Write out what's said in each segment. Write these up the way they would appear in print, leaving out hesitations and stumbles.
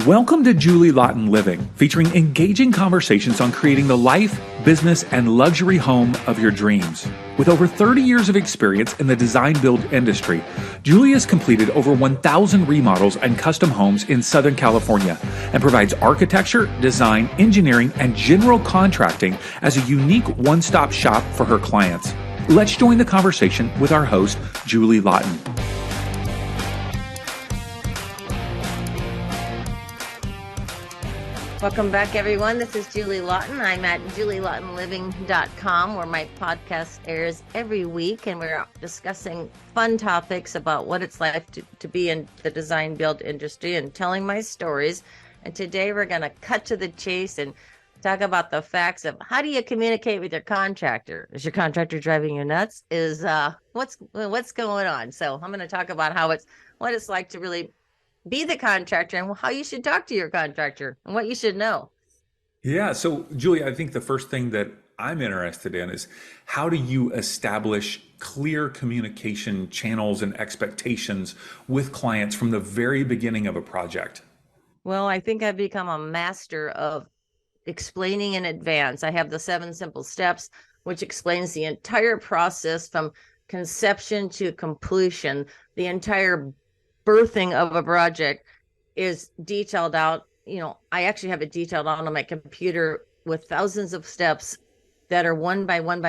Welcome to Julie Laughton Living, featuring engaging conversations on creating the life, business, and luxury home of your dreams. With over 30 years of experience in the design-build industry, Julie has completed over 1,000 remodels and custom homes in Southern California and provides architecture, design, engineering, and general contracting as a unique one-stop shop for her clients. Let's join the conversation with our host, Julie Laughton. Welcome back, everyone. This is Julie Laughton. I'm at julielaughtonliving.com, where my podcast airs every week, and we're discussing fun topics about what it's like to be in the design build industry and telling my stories. And today we're going to cut to the chase and talk about the facts of how do you communicate with your contractor? Is your contractor driving you nuts? What's going on? So I'm going to talk about what it's like to really be the contractor and how you should talk to your contractor and what you should know. Yeah. So, Julie, I think the first thing that I'm interested in is how do you establish clear communication channels and expectations with clients from the very beginning of a project? Well, I think I've become a master of explaining in advance. I have the 7 simple steps, which explains the entire process from conception to completion. The entire birthing of a project is detailed out. I actually have it detailed out on my computer with thousands of steps that are one by one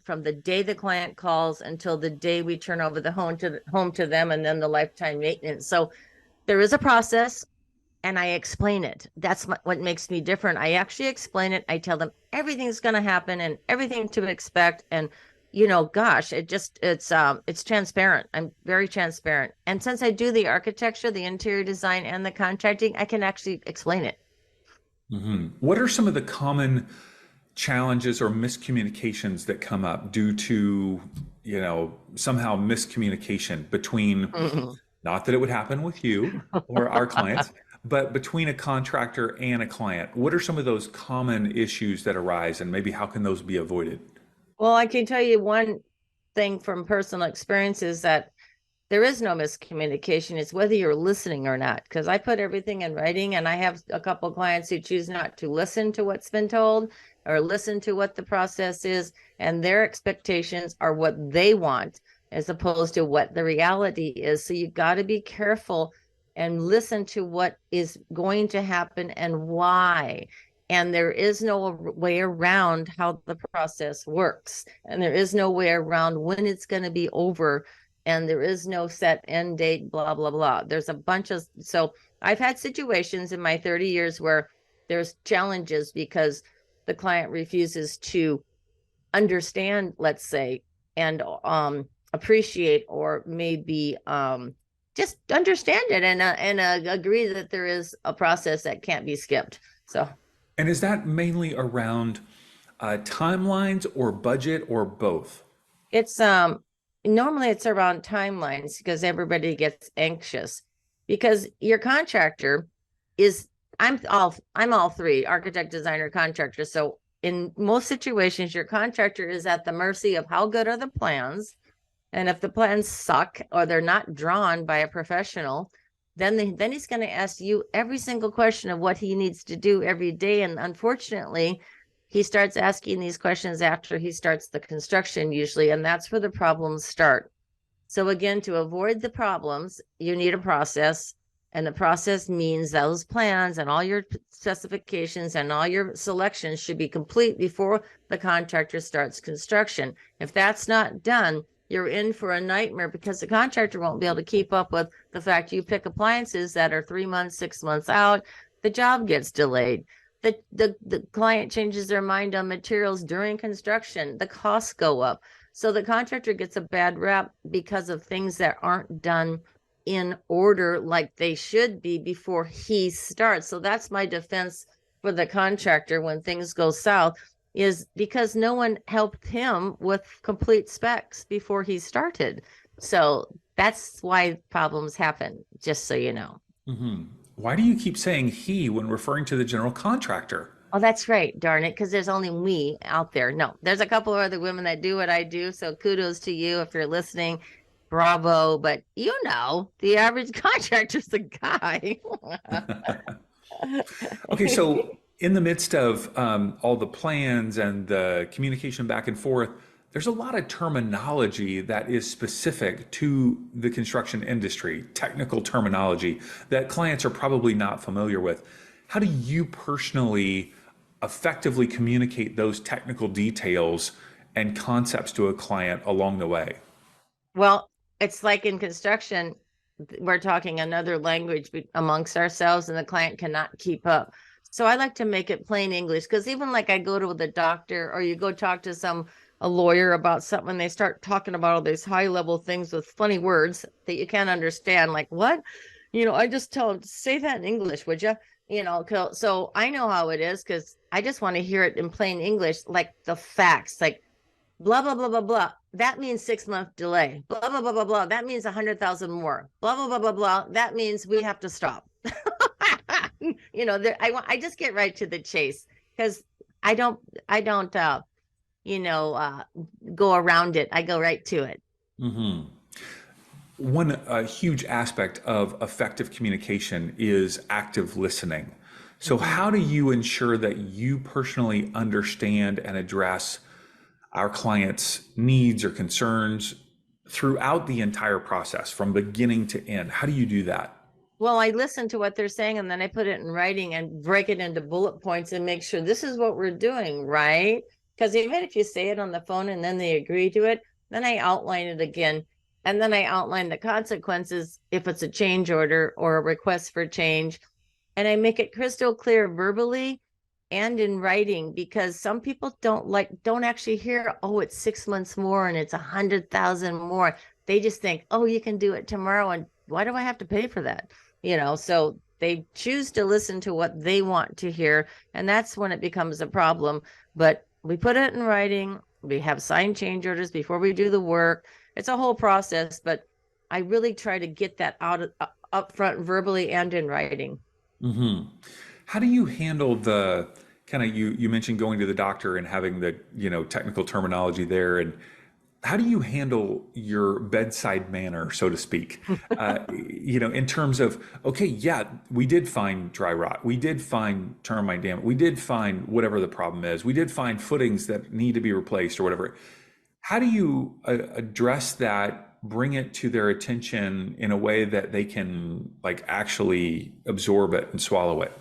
from the day the client calls until the day we turn over the home to them, and then the lifetime maintenance. So there is a process, and I explain it. That's what makes me different. I actually explain it. I tell them everything's going to happen and everything to expect. And it's transparent. I'm very transparent. And since I do the architecture, the interior design, and the contracting, I can actually explain it. Mm-hmm. What are some of the common challenges or miscommunications that come up due to, somehow miscommunication between, not that it would happen with you or our clients, but between a contractor and a client? What are some of those common issues that arise, and maybe how can those be avoided? Well, I can tell you one thing from personal experience is that there is no miscommunication. It's whether you're listening or not, because I put everything in writing, and I have a couple of clients who choose not to listen to what's been told or listen to what the process is, and their expectations are what they want as opposed to what the reality is. So you got to be careful and listen to what is going to happen and why. And there is no way around how the process works. And there is no way around when it's going to be over. And there is no set end date, blah, blah, blah. There's so I've had situations in my 30 years where there's challenges because the client refuses to understand, let's say, and appreciate, or maybe just understand it and agree that there is a process that can't be skipped. So. And is that mainly around timelines or budget or both? It's normally it's around timelines because everybody gets anxious because your contractor is I'm all three: architect, designer, contractor. So in most situations, your contractor is at the mercy of how good are the plans, and if the plans suck or they're not drawn by a professional, then he's going to ask you every single question of what he needs to do every day. And unfortunately, he starts asking these questions after he starts the construction usually, and that's where the problems start. So again, to avoid the problems, you need a process, and the process means those plans and all your specifications and all your selections should be complete before the contractor starts construction. If that's not done, you're in for a nightmare because the contractor won't be able to keep up with the fact you pick appliances that are 3 months, 6 months out. The job gets delayed. The client changes their mind on materials during construction. The costs go up. So the contractor gets a bad rap because of things that aren't done in order like they should be before he starts. So that's my defense for the contractor when things go south, is because no one helped him with complete specs before he started. So that's why problems happen, just so you know. Mm-hmm. Why do you keep saying he when referring to the general contractor? Oh, that's right. Darn it. Because there's only me out there. No, there's a couple of other women that do what I do. So kudos to you if you're listening. bravo, but the average contractor's a guy. Okay, so in the midst of all the plans and the communication back and forth, there's a lot of terminology that is specific to the construction industry, technical terminology that clients are probably not familiar with. How do you personally effectively communicate those technical details and concepts to a client along the way? Well, it's like in construction, we're talking another language amongst ourselves, and the client cannot keep up. So I like to make it plain English, because even like I go to the doctor, or you go talk to a lawyer about something, and they start talking about all these high level things with funny words that you can't understand. Like, what? I just tell them, say that in English, would you? So I know how it is, because I just want to hear it in plain English, like the facts, like blah blah blah blah blah. That means 6 month delay. Blah blah blah blah blah. That means 100,000 more. Blah blah blah blah blah. That means we have to stop. I just get right to the chase, because I don't go around it. I go right to it. Mm-hmm. One huge aspect of effective communication is active listening. So, how do you ensure that you personally understand and address our clients' needs or concerns throughout the entire process from beginning to end? How do you do that? Well, I listen to what they're saying, and then I put it in writing and break it into bullet points and make sure this is what we're doing, right? Because even if you say it on the phone and then they agree to it, then I outline it again. And then I outline the consequences if it's a change order or a request for change. And I make it crystal clear verbally and in writing, because some people don't actually hear, oh, it's 6 months more and it's 100,000 more. They just think, oh, you can do it tomorrow, and why do I have to pay for that? So they choose to listen to what they want to hear, and that's when it becomes a problem. But we put it in writing. We have signed change orders before we do the work. It's a whole process, but I really try to get that up front verbally and in writing. Mm-hmm. How do you handle the kind of, you mentioned going to the doctor and having the technical terminology there, and how do you handle your bedside manner, so to speak? In terms of, okay, yeah, we did find dry rot, we did find termite damage, we did find whatever the problem is, we did find footings that need to be replaced or whatever. How do you address that, bring it to their attention in a way that they can actually absorb it and swallow it?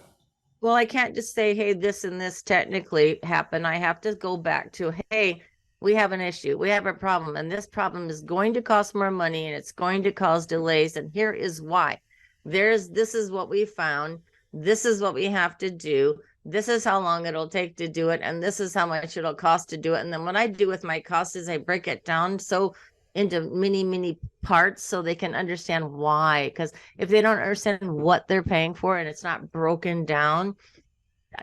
Well, I can't just say, hey, this and this technically happened. I have to go back to, hey, we have an issue, we have a problem, and this problem is going to cost more money, and it's going to cause delays, and here is why. This is what we found. This is what we have to do. This is how long it'll take to do it, and this is how much it'll cost to do it. And then what I do with my cost is I break it down into many parts, so they can understand why. Because if they don't understand what they're paying for and it's not broken down,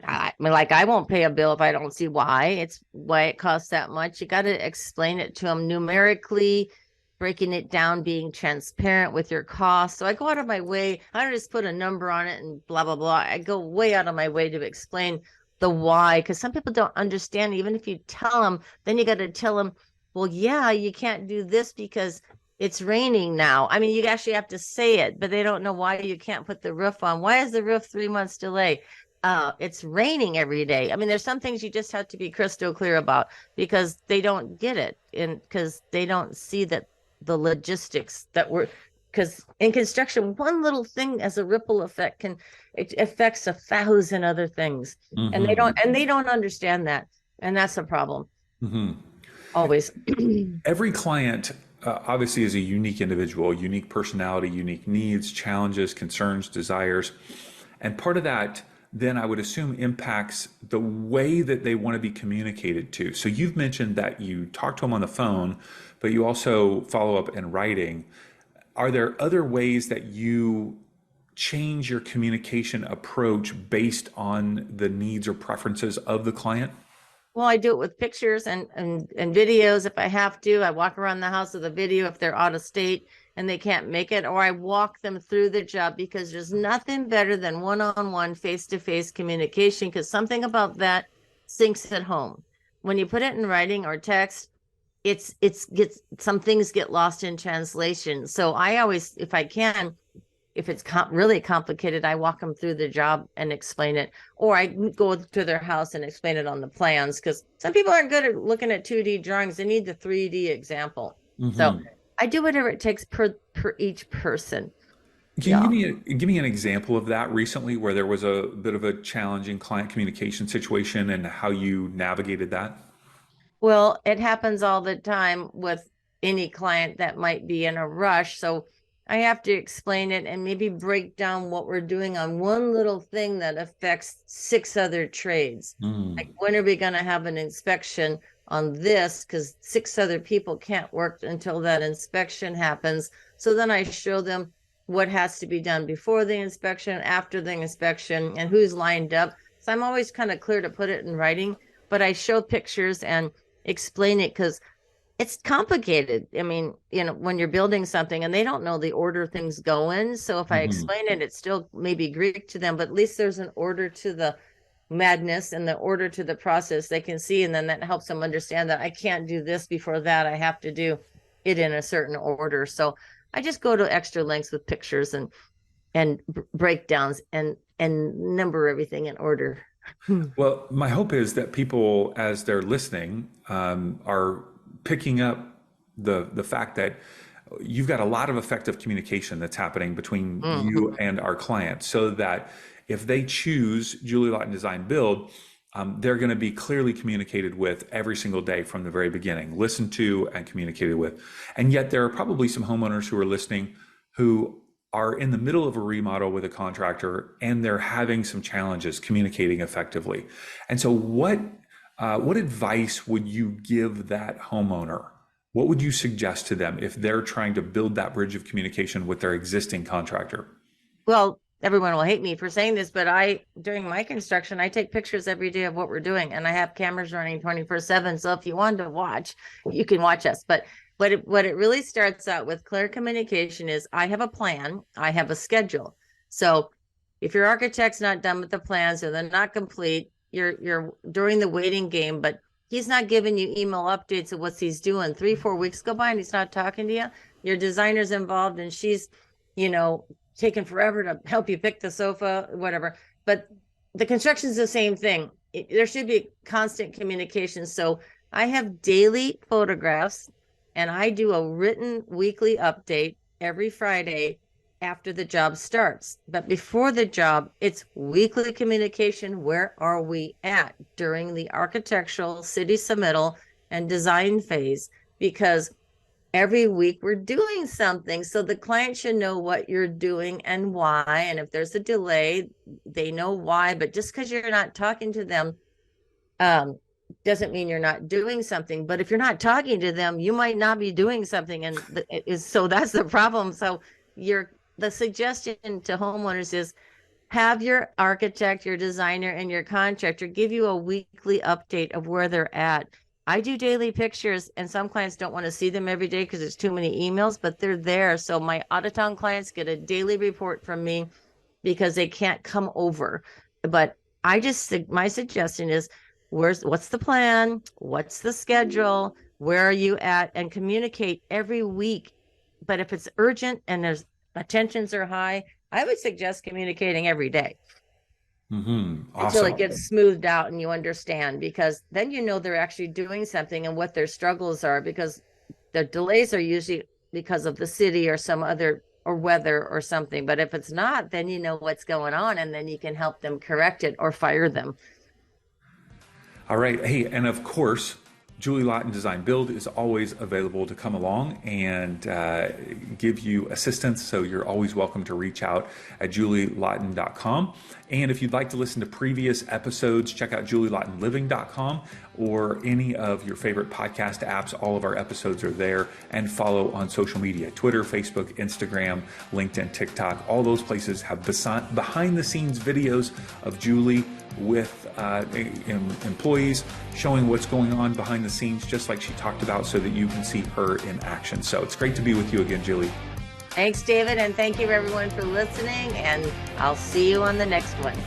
I won't pay a bill if I don't see why it costs that much. You got to explain it to them numerically, breaking it down, being transparent with your costs. So I go out of my way. I don't just put a number on it and blah, blah, blah. I go way out of my way to explain the why, because some people don't understand. Even if you tell them, then you got to tell them, well, yeah, you can't do this because it's raining now. I mean, you actually have to say it, but they don't know why you can't put the roof on. Why is the roof 3 months delay? It's raining every day. I mean, there's some things you just have to be crystal clear about, because they don't get it, and because they don't see that the logistics because in construction, one little thing as a ripple effect it affects 1,000 other things. Mm-hmm. and they don't understand that, and that's a problem. Mm-hmm. Always. Every client obviously is a unique individual, unique personality, unique needs, challenges, concerns, desires, and part of that then I would assume impacts the way that they want to be communicated to. So you've mentioned that you talk to them on the phone, but you also follow up in writing. Are there other ways that you change your communication approach based on the needs or preferences of the client? Well, I do it with pictures and videos if I have to. I walk around the house with a video if they're out of state and they can't make it, or I walk them through the job, because there's nothing better than one-on-one, face-to-face communication, because something about that sinks at home. When you put it in writing or text, it's gets some things get lost in translation. So I always, if I can, if it's really complicated, I walk them through the job and explain it, or I go to their house and explain it on the plans, because some people aren't good at looking at 2D drawings. They need the 3D example. So I do whatever it takes per each person. Can you give me an example of that recently where there was a bit of a challenging client communication situation and how you navigated that? Well, it happens all the time with any client that might be in a rush. So I have to explain it and maybe break down what we're doing on one little thing that affects 6 other trades. Like, when are we going to have an inspection on this? Because 6 other people can't work until that inspection happens. So then I show them what has to be done before the inspection, after the inspection, and who's lined up. So I'm always kind of clear to put it in writing, but I show pictures and explain it, because it's complicated. I mean, when you're building something and they don't know the order things go in. So if I explain it, it's still maybe Greek to them, but at least there's an order to the madness and the order to the process they can see. And then that helps them understand that I can't do this before that. I have to do it in a certain order. So I just go to extra lengths with pictures and breakdowns and number everything in order. Well, my hope is that people, as they're listening, are picking up the fact that you've got a lot of effective communication that's happening between you and our clients, so that if they choose Julie Laughton Design Build, they're going to be clearly communicated with every single day from the very beginning, listened to and communicated with. And yet there are probably some homeowners who are listening who are in the middle of a remodel with a contractor and they're having some challenges communicating effectively. And so what advice would you give that homeowner? What would you suggest to them if they're trying to build that bridge of communication with their existing contractor? Well, everyone will hate me for saying this, but during my construction, I take pictures every day of what we're doing, and I have cameras running 24/7. So if you want to watch, you can watch us. But what it really starts out with clear communication is, I have a plan, I have a schedule. So if your architect's not done with the plans or they're not complete, you're during the waiting game, but he's not giving you email updates of what he's doing. 3-4 weeks go by and he's not talking to you. Your designer's involved and she's, taking forever to help you pick the sofa, whatever. But the construction's the same thing. There should be constant communication. So I have daily photographs and I do a written weekly update every Friday after the job starts. But before the job, it's weekly communication. Where are we at during the architectural, city submittal, and design phase? Because every week we're doing something. So the client should know what you're doing and why. And if there's a delay, they know why. But just because you're not talking to them doesn't mean you're not doing something. But if you're not talking to them, you might not be doing something. And so that's the problem. So the suggestion to homeowners is, have your architect, your designer, and your contractor give you a weekly update of where they're at. I do daily pictures, and some clients don't want to see them every day because there's too many emails, but they're there. So my out-of-town clients get a daily report from me because they can't come over. But my suggestion is, what's the plan? What's the schedule? Where are you at? And communicate every week. But if it's urgent and there's attentions are high, I would suggest communicating every day. Awesome. Until it gets smoothed out and you understand, because then they're actually doing something and what their struggles are, because the delays are usually because of the city or some other, or weather or something. But if it's not, then you know what's going on, and then you can help them correct it or fire them. All right. Hey, and of course, Julie Laughton Design Build is always available to come along and give you assistance. So you're always welcome to reach out at julielaughton.com. And if you'd like to listen to previous episodes, check out julielaughtonliving.com or any of your favorite podcast apps. All of our episodes are there. And follow on social media: Twitter, Facebook, Instagram, LinkedIn, TikTok. All those places have behind the scenes videos of Julie with employees, showing what's going on behind the scenes, just like she talked about, so that you can see her in action. So it's great to be with you again, Julie. Thanks, David, and thank you everyone for listening, and I'll see you on the next one.